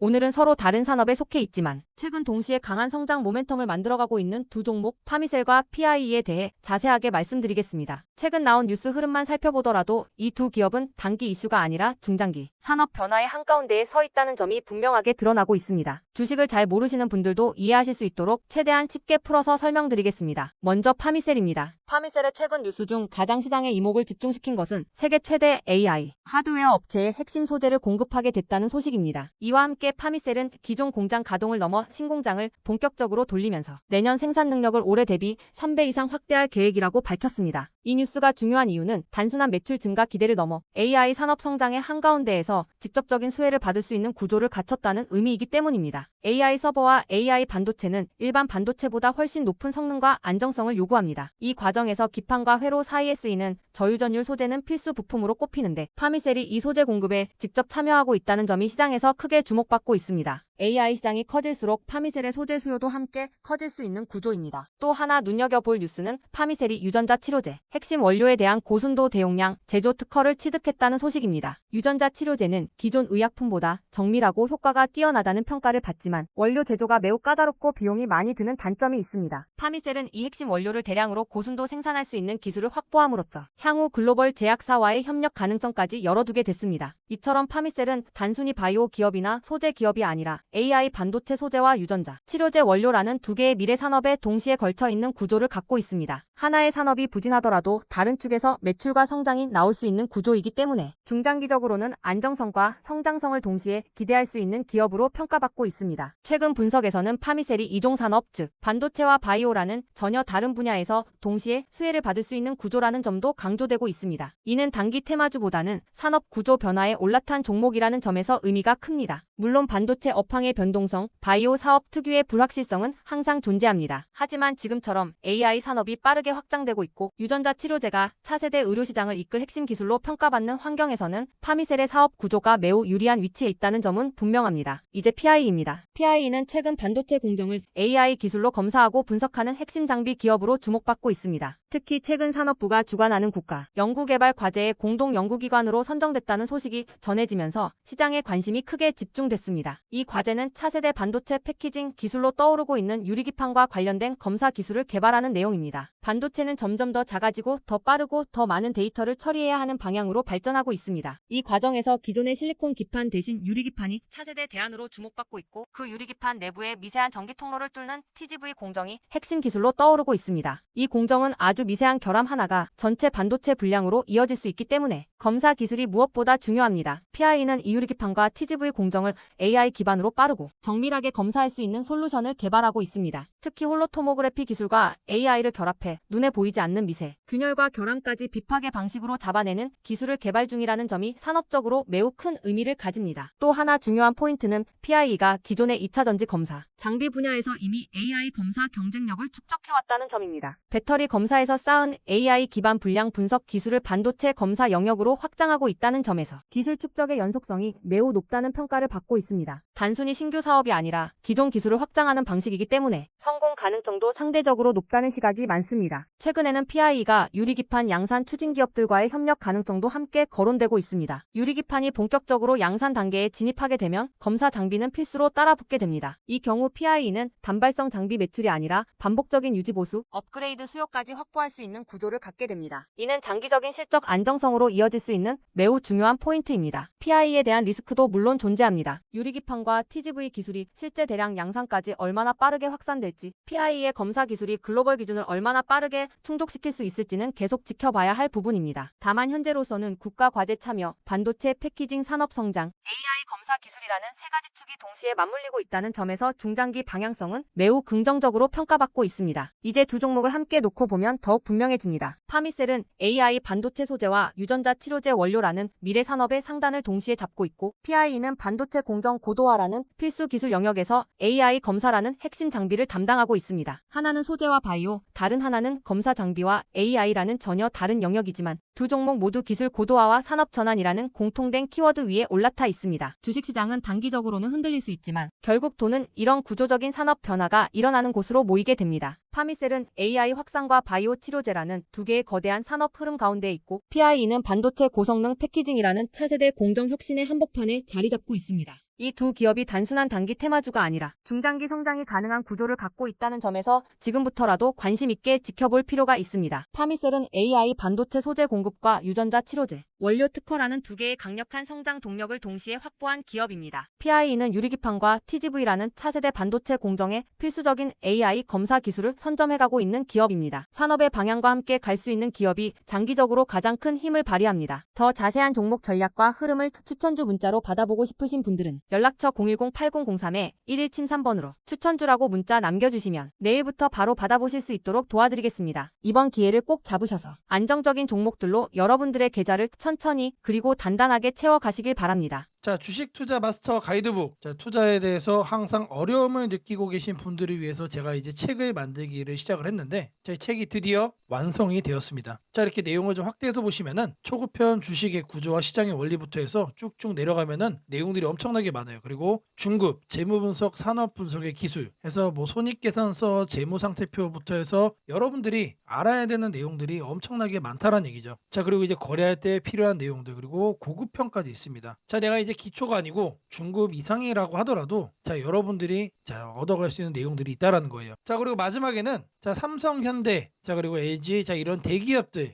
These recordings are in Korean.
오늘은 서로 다른 산업에 속해 있지만 최근 동시에 강한 성장 모멘텀을 만들어가고 있는 두 종목 파미셀과 PIE에 대해 자세하게 말씀드리겠습니다. 최근 나온 뉴스 흐름만 살펴보더라도 이 두 기업은 단기 이슈가 아니라 중장기 산업 변화의 한가운데에 서 있다는 점이 분명하게 드러나고 있습니다. 주식을 잘 모르시는 분들도 이해하실 수 있도록 최대한 쉽게 풀어서 설명드리겠습니다. 먼저 파미셀입니다. 파미셀의 최근 뉴스 중 가장 시장에 이목을 집중시킨 것은 세계 최대 AI 하드웨어 업체에 핵심 소재를 공급하게 됐다는 소식입니다. 이와 함께 파미셀은 기존 공장 가동을 넘어 신공장을 본격적으로 돌리면서 내년 생산 능력을 올해 대비 3배 이상 확대할 계획이라고 밝혔습니다. 이 뉴스가 중요한 이유는 단순한 매출 증가 기대를 넘어 AI 산업 성장의 한가운데에서 직접적인 수혜를 받을 수 있는 구조를 갖췄다는 의미이기 때문입니다. AI 서버와 AI 반도체는 일반 반도체보다 훨씬 높은 성능과 안정성을 요구합니다. 이 과정에서 기판과 회로 사이에 쓰이는 저유전율 소재는 필수 부품으로 꼽히는데 파미셀이 이 소재 공급에 직접 참여하고 있다는 점이 시장에서 크게 주목받고 있습니다. AI 시장이 커질수록 파미셀의 소재 수요도 함께 커질 수 있는 구조입니다. 또 하나 눈여겨볼 뉴스는 파미셀이 유전자 치료제, 핵심 원료에 대한 고순도 대용량 제조 특허를 취득했다는 소식입니다. 유전자 치료제는 기존 의약품보다 정밀하고 효과가 뛰어나다는 평가를 받지만 원료 제조가 매우 까다롭고 비용이 많이 드는 단점이 있습니다. 파미셀은 이 핵심 원료를 대량으로 고순도 생산할 수 있는 기술을 확보함으로써 향후 글로벌 제약사와의 협력 가능성까지 열어두게 됐습니다. 이처럼 파미셀은 단순히 바이오 기업이나 소재 기업이 아니라 AI 반도체 소재와 유전자, 치료제 원료라는 두 개의 미래 산업에 동시에 걸쳐 있는 구조를 갖고 있습니다. 하나의 산업이 부진하더라도 다른 축에서 매출과 성장이 나올 수 있는 구조이기 때문에 중장기적으로는 안정성과 성장성을 동시에 기대할 수 있는 기업으로 평가받고 있습니다. 최근 분석에서는 파미셀이 이종 산업, 즉 반도체와 바이오라는 전혀 다른 분야에서 동시에 수혜를 받을 수 있는 구조라는 점도 강조되고 있습니다. 이는 단기 테마주보다는 산업 구조 변화에 올라탄 종목이라는 점에서 의미가 큽니다. 물론 반도체 업황의 변동성, 바이오 사업 특유의 불확실성은 항상 존재합니다. 하지만 지금처럼 AI 산업이 빠르게 확장되고 있고 유전자 치료제가 차세대 의료시장을 이끌 핵심 기술로 평가받는 환경에서는 파미셀의 사업 구조가 매우 유리한 위치에 있다는 점은 분명합니다. 이제 PIE입니다. PIE는 최근 반도체 공정을 AI 기술로 검사하고 분석하는 핵심 장비 기업으로 주목받고 있습니다. 특히 최근 산업부가 주관하는 국가 연구개발 과제의 공동 연구기관으로 선정됐다는 소식이 전해지면서 시장의 관심이 크게 집중됐습니다. 이 과제는 차세대 반도체 패키징 기술로 떠오르고 있는 유리기판과 관련된 검사 기술을 개발하는 내용입니다. 반도체는 점점 더 작아지고 더 빠르고 더 많은 데이터를 처리해야 하는 방향으로 발전하고 있습니다. 이 과정에서 기존의 실리콘 기판 대신 유리기판이 차세대 대안으로 주목받고 있고 그 유리기판 내부에 미세한 전기 통로를 뚫는 TGV 공정이 핵심 기술로 떠오르고 있습니다. 이 공정은 아주 미세한 결함 하나가 전체 반도체 분량으로 이어질 수 있기 때문에 검사 기술이 무엇보다 중요합니다. PIE는 이 유리기판과 TGV 공정을 AI 기반으로 빠르고 정밀하게 검사할 수 있는 솔루션을 개발하고 있습니다. 특히 홀로토모그래피 기술과 AI를 결합해 눈에 보이지 않는 미세, 균열과 결함까지 비파계 방식으로 잡아내는 기술을 개발 중이라는 점이 산업적으로 매우 큰 의미를 가집니다. 또 하나 중요한 포인트는 PIE가 기존의 2차 전지 검사, 장비 분야에서 이미 AI 검사 경쟁력을 축적해왔다는 점입니다. 배터리 검사에서 쌓은 AI 기반 불량 분석 기술을 반도체 검사 영역으로 확장하고 있다는 점에서 기술 축적의 연속성이 매우 높다는 평가를 받고 있습니다. 단순히 신규 사업이 아니라 기존 기술을 확장하는 방식이기 때문에 성공 가능성도 상대적으로 높다는 시각이 많습니다. 최근에는 PIE가 유리기판 양산 추진 기업들과의 협력 가능성도 함께 거론되고 있습니다. 유리기판이 본격적으로 양산 단계에 진입하게 되면 검사 장비는 필수로 따라붙게 됩니다. 이 경우 PIE는 단발성 장비 매출이 아니라 반복적인 유지 보수, 업그레이드 수요까지 확보할 수 있는 구조를 갖게 됩니다. 이는 장기적인 실적 안정성으로 이어질 수 있는 매우 중요한 포인트입니다. PIE에 대한 리스크도 물론 존재합니다. 유리기판과 TGV 기술이 실제 대량 양산까지 얼마나 빠르게 확산될지, PIE의 검사 기술이 글로벌 기준을 얼마나 빠르게 충족시킬 수 있을지는 계속 지켜봐야 할 부분입니다. 다만 현재로서는 국가 과제 참여, 반도체 패키징 산업 성장, AI 검사 기술이라는 세 가지 축이 동시에 맞물리고 있다는 점에서 중장기 방향성은 매우 긍정적으로 평가받고 있습니다. 이제 두 종목을 함께 놓고 보면 더욱 분명해집니다. 파미셀은 AI 반도체 소재와 유전자 치료제 원료라는 미래 산업의 상단을 동시에 잡고 있고 PIE는 반도체 공정 고도화라는 필수 기술 영역에서 AI 검사라는 핵심 장비를 담당하고 있습니다. 하나는 소재와 바이오, 다른 하나는 검사 장비와 AI라는 전혀 다른 영역이지만 두 종목 모두 기술 고도화와 산업 전환이라는 공통된 키워드 위에 올라타 있습니다. 주식시장은 단기적으로는 흔들릴 수 있지만 결국 돈은 이런 구조적인 산업 변화가 일어나는 곳으로 모이게 됩니다. 파미셀은 AI 확산과 바이오 치료제라는 두 개의 거대한 산업 흐름 가운데 있고 PIE는 반도체 고성능 패키징이라는 차세대 공정 혁신의 한복판에 자리 잡고 있습니다. 이 두 기업이 단순한 단기 테마주가 아니라 중장기 성장이 가능한 구조를 갖고 있다는 점에서 지금부터라도 관심 있게 지켜볼 필요가 있습니다. 타미셀은 AI 반도체 소재 공급과 유전자 치료제, 원료 특허라는 두 개의 강력한 성장 동력을 동시에 확보한 기업입니다. PIE는 유리기판과 TGV라는 차세대 반도체 공정에 필수적인 AI 검사 기술을 선점해가고 있는 기업입니다. 산업의 방향과 함께 갈 수 있는 기업이 장기적으로 가장 큰 힘을 발휘합니다. 더 자세한 종목 전략과 흐름을 추천주 문자로 받아보고 싶으신 분들은 연락처 010-8003-1173번으로 추천주라고 문자 남겨주시면 내일부터 바로 받아보실 수 있도록 도와드리겠습니다. 이번 기회를 꼭 잡으셔서 안정적인 종목들로 여러분들의 계좌를 천천히 그리고 단단하게 채워가시길 바랍니다. 자, 주식 투자 마스터 가이드북. 자, 투자에 대해서 항상 어려움을 느끼고 계신 분들을 위해서 제가 이제 책을 만들기를 시작을 했는데, 제 책이 드디어 완성이 되었습니다. 자, 이렇게 내용을 좀 확대해서 보시면은 초급편 주식의 구조와 시장의 원리부터 해서 쭉쭉 내려가면은 내용들이 엄청나게 많아요. 그리고 중급, 재무 분석, 산업 분석의 기술 해서 뭐 손익계산서, 재무 상태표부터 해서 여러분들이 알아야 되는 내용들이 엄청나게 많다라는 얘기죠. 자, 그리고 이제 거래할 때 필요한 내용들, 그리고 고급편까지 있습니다. 자, 내가 이제 기초가 아니고 중급 이상이라고 하더라도 자, 여러분들이 자, 얻어갈 수 있는 내용들이 있다라는 거예요. 자, 그리고 마지막에는 자, 삼성, 현대, 자, 그리고 LG, 자, 이런 대기업들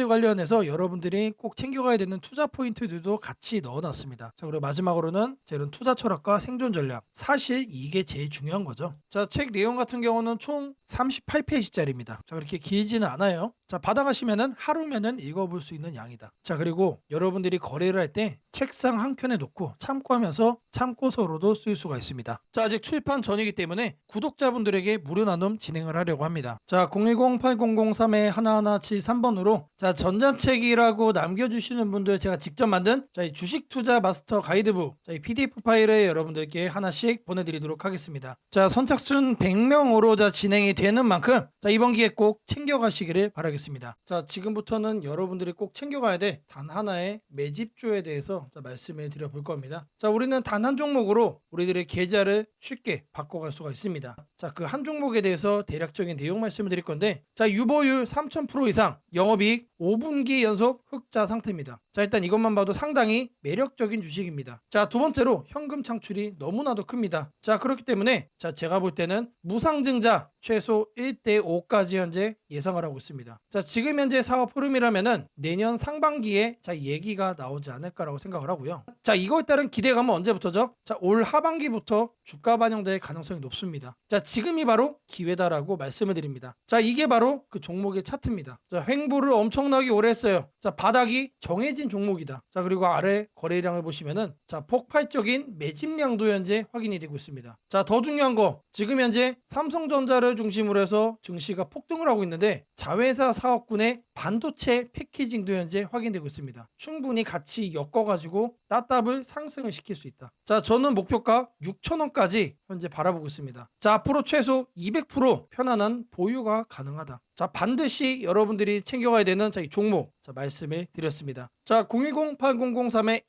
관련해서 여러분들이 꼭 챙겨가야 되는 투자 포인트들도 같이 넣어놨습니다. 자, 그리고 마지막으로는 자, 이런 투자 철학과 생존 전략, 사실 이게 제일 중요한 거죠. 자, 책 내용 같은 경우는 총 38페이지짜리입니다. 자, 그렇게 길지는 않아요. 자, 받아가시면은 하루면은 읽어볼 수 있는 양이다. 자, 그리고 여러분들이 거래를 할 때 책상 한 켠에 놓고 참고하면서 참고서로도 쓸 수가 있습니다. 자, 아직 출판 전이기 때문에 구독자분들에게 무료 나눔 진행을 하려고 합니다. 자, 010-8003-1173번으로 자, 전자책이라고 남겨주시는 분들 제가 직접 만든 자, 이 주식 투자 마스터 가이드북 자, 이 PDF 파일을 여러분들께 하나씩 보내드리도록 하겠습니다. 자, 선착순 100명으로 자, 진행이 되는 만큼 자, 이번 기회 꼭 챙겨가시기를 바라겠습니다. 자, 지금부터는 여러분들이 꼭 챙겨가야 돼 단 하나의 매집주에 대해서 자, 말씀을 드려볼 겁니다. 자, 우리는 단 한 종목으로 우리들의 계좌를 쉽게 바꿔갈 수가 있습니다. 자, 그 한 종목에 대해서 대략적인 내용 말씀을 드릴 건데, 자, 유보율 3000% 이상, 영업이익 5분기 연속 흑자 상태입니다. 자, 일단 이것만 봐도 상당히 매력적인 주식입니다. 자, 두 번째로 현금 창출이 너무나도 큽니다. 자, 그렇기 때문에 자, 제가 볼 때는 무상증자 최소 1대5까지 현재 예상을 하고 있습니다. 자, 지금 현재 사업 흐름이라면은 내년 상반기에 자, 얘기가 나오지 않을까라고 생각을 하고요. 자, 이거에 따른 기대감은 언제부터죠? 자, 올 하반기부터 주가 반영될 가능성이 높습니다. 자, 지금이 바로 기회다라고 말씀을 드립니다. 자, 이게 바로 그 종목의 차트입니다. 자, 횡보를 엄청나게 오래 했어요. 자, 바닥이 정해진 종목이다. 자, 그리고 아래 거래량을 보시면은 자, 폭발적인 매집량도 현재 확인이 되고 있습니다. 자, 더 중요한 거 지금 현재 삼성전자를 중심으로 해서 증시가 폭등을 하고 있는데 자회사 사업군의 반도체 패키징도 현재 확인되고 있습니다. 충분히 같이 엮어가지고 따답을 상승을 시킬 수 있다. 자, 저는 목표가 6,000원까지 현재 바라보고 있습니다. 자, 앞으로 최소 200% 편안한 보유가 가능하다. 자, 반드시 여러분들이 챙겨가야 되는 자, 이 종목 자, 말씀을 드렸습니다. 자,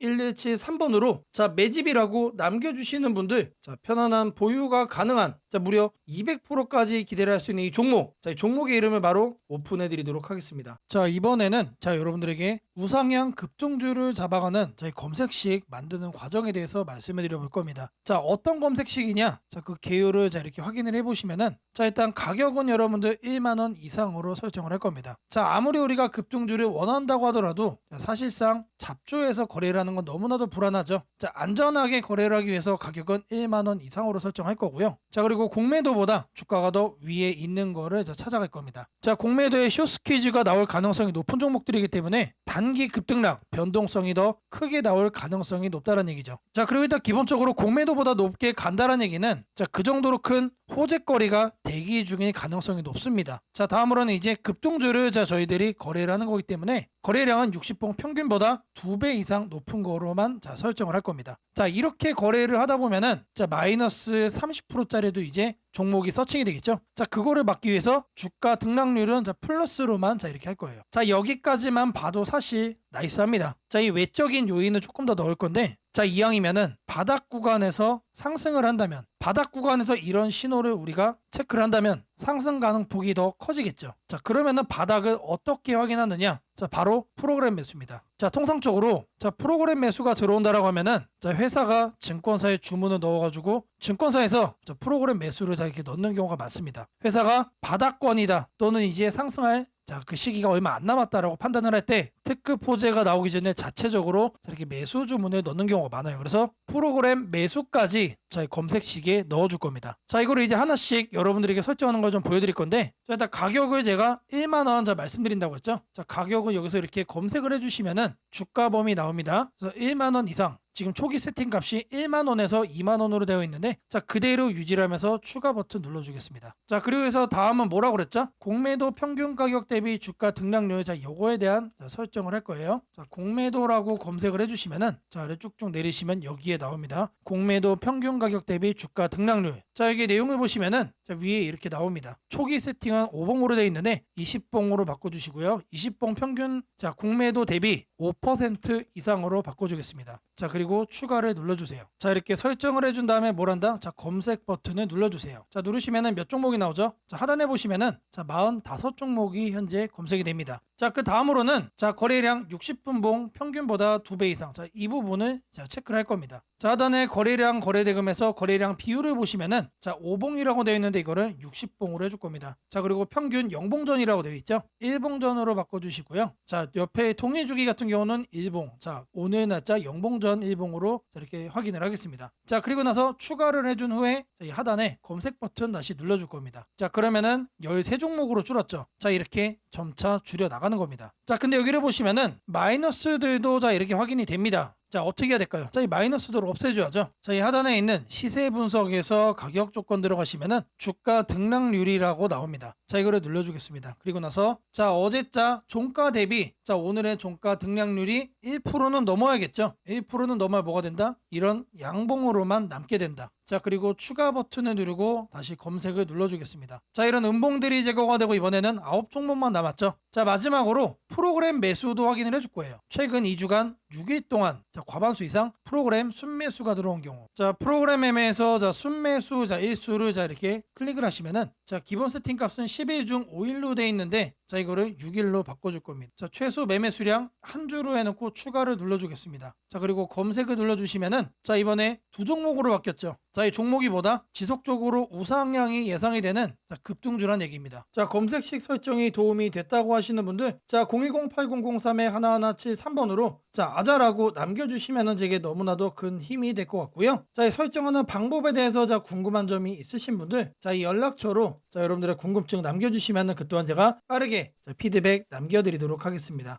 010-8003-1173번으로 자, 매집이라고 남겨주시는 분들 자, 편안한 보유가 가능한 자, 무려 200%까지 기대를 할 수 있는 이 종목 자, 이 종목의 이름을 바로 오픈해 드리도록 하겠습니다. 자, 이번에는 자, 여러분들에게 우상향 급등주를 잡아가는 자, 이 검색식 만드는 과정에 대해서 말씀을 드려볼 겁니다. 자, 어떤 검색식이냐? 자, 그 개요를 자, 이렇게 확인을 해보시면은 자, 일단 가격은 여러분들 1만원 이상으로 설정을 할 겁니다. 자, 아무리 우리가 급등주를 원한다고 하더라도 자, 사실상 잡주에서 거래를 하는 건 너무나도 불안하죠. 자, 안전하게 거래를 하기 위해서 가격은 1만원 이상으로 설정할 거고요. 자, 그리고 공매도보다 주가가 더 위에 있는 거를 자, 찾아갈 겁니다. 자, 공매도에 숏스퀴즈가 나올 가능성이 높은 종목들이기 때문에 단기 급등락 변동성이 더 크게 나올 가능성이 높다는 얘기죠. 자, 그리고 일단 기본적으로 공매도보다 높게 간다는 얘기는 자, 그 정도로 큰 호재거리가 대기 중일 가능성이 높습니다. 자, 다음으로는 이제 급등주를 자, 저희들이 거래를 하는 거기 때문에 거래량은 60봉 평균보다 2배 이상 높은 거로만 자, 설정을 할 겁니다. 자, 이렇게 거래를 하다 보면은 자, 마이너스 30%짜리도 이제 종목이 서칭이 되겠죠. 자, 그거를 막기 위해서 주가 등락률은 자, 플러스로만 자, 이렇게 할 거예요. 자, 여기까지만 봐도 사실 나이스합니다. 자, 이 외적인 요인을 조금 더 넣을 건데 자, 이왕이면은 바닥 구간에서 상승을 한다면 바닥 구간에서 이런 신호를 우리가 체크를 한다면 상승 가능폭이 더 커지겠죠. 자, 그러면은 바닥을 어떻게 확인하느냐? 자, 바로 프로그램 매수입니다. 자, 통상적으로 자, 프로그램 매수가 들어온다라고 하면은 자, 회사가 증권사에 주문을 넣어가지고 증권사에서 자, 프로그램 매수를 자, 이렇게 넣는 경우가 많습니다. 회사가 바닥권이다 또는 이제 상승할 자, 그 시기가 얼마 안 남았다라고 판단을 할 때 특급 호재가 나오기 전에 자체적으로 이렇게 매수 주문을 넣는 경우가 많아요. 그래서 프로그램 매수까지 자, 검색식에 넣어줄 겁니다. 자, 이거를 이제 하나씩 여러분들에게 설정하는 걸 좀 보여드릴 건데, 자, 일단 가격을 제가 1만 원 자 말씀드린다고 했죠. 자, 가격을 여기서 이렇게 검색을 해주시면은 주가 범위 나옵니다. 그래서 1만 원 이상. 지금 초기 세팅 값이 1만 원에서 2만 원으로 되어 있는데 자 그대로 유지를 하면서 추가 버튼 눌러주겠습니다. 자 그리고 해서 다음은 뭐라고 그랬죠? 공매도 평균 가격 대비 주가 등락률 자 요거에 대한 자, 설정을 할 거예요. 자 공매도라고 검색을 해주시면은 자 아래 쭉쭉 내리시면 여기에 나옵니다. 공매도 평균 가격 대비 주가 등락률. 자 여기 내용을 보시면은 자 위에 이렇게 나옵니다. 초기 세팅은 5봉으로 되어 있는데 20봉으로 바꿔주시고요. 20봉 평균 자 공매도 대비 5% 이상으로 바꿔주겠습니다. 자 그리고 추가를 눌러주세요. 자 이렇게 설정을 해준 다음에 뭘 한다? 자 검색 버튼을 눌러주세요. 자 누르시면은 몇 종목이 나오죠? 자 하단에 보시면은 자 45종목이 현재 검색이 됩니다. 자 그 다음으로는 자 거래량 60분봉 평균보다 2배 이상 자 이 부분을 자 체크를 할 겁니다. 자 하단에 거래량 거래대금에서 거래량 비율을 보시면은 자 5봉이라고 되어 있는데 이거를 60봉으로 해줄 겁니다. 자 그리고 평균 0봉전이라고 되어 있죠. 1봉전으로 바꿔주시고요. 자 옆에 통일주기 같은 경우는 1봉 자 오늘 날짜 0봉전 1봉으로 이렇게 확인을 하겠습니다. 자 그리고 나서 추가를 해준 후에 자, 이 하단에 검색 버튼 다시 눌러줄 겁니다. 자 그러면은 13종목으로 줄었죠. 자 이렇게 점차 줄여 나가는 겁니다. 자 근데 여기를 보시면은 마이너스들도 자 이렇게 확인이 됩니다. 자 어떻게 해야 될까요? 자 이 마이너스들을 없애줘야죠. 자 이 하단에 있는 시세 분석에서 가격 조건 들어가시면은 주가 등락률이라고 나옵니다. 자 이거를 눌러주겠습니다. 그리고 나서 자 어제자 종가 대비 자 오늘의 종가 등락률이 1%는 넘어야겠죠. 1%는 넘어야 뭐가 된다? 이런 양봉으로만 남게 된다. 자 그리고 추가 버튼을 누르고 다시 검색을 눌러주겠습니다. 자 이런 음봉들이 제거가 되고 이번에는 9종목만 남았죠. 자 마지막으로 프로그램 매수도 확인을 해줄 거예요. 최근 2주간 6일 동안 자 과반수 이상 프로그램 순매수가 들어온 경우 자 프로그램 매매에서 자 순매수 자 일수를 자 이렇게 클릭을 하시면은 자 기본 세팅 값은 10일 중 5일로 돼 있는데 자 이거를 6일로 바꿔줄 겁니다. 자 최소 매매 수량 한 주로 해놓고 추가를 눌러주겠습니다. 자 그리고 검색을 눌러주시면은 자 이번에 2종목으로 바뀌었죠. 자 이 종목이 보다 지속적으로 우상향이 예상이 되는 자, 급등주란 얘기입니다. 자 검색식 설정이 도움이 됐다고 하시는 분들 자 010-8003-1173번으로 자 아자라고 남겨주시면은 제게 너무나도 큰 힘이 될 것 같고요. 자 이 설정하는 방법에 대해서 자 궁금한 점이 있으신 분들 자 이 연락처로 자 여러분들의 궁금증 남겨주시면은 그 또한 제가 빠르게 자, 피드백 남겨드리도록 하겠습니다.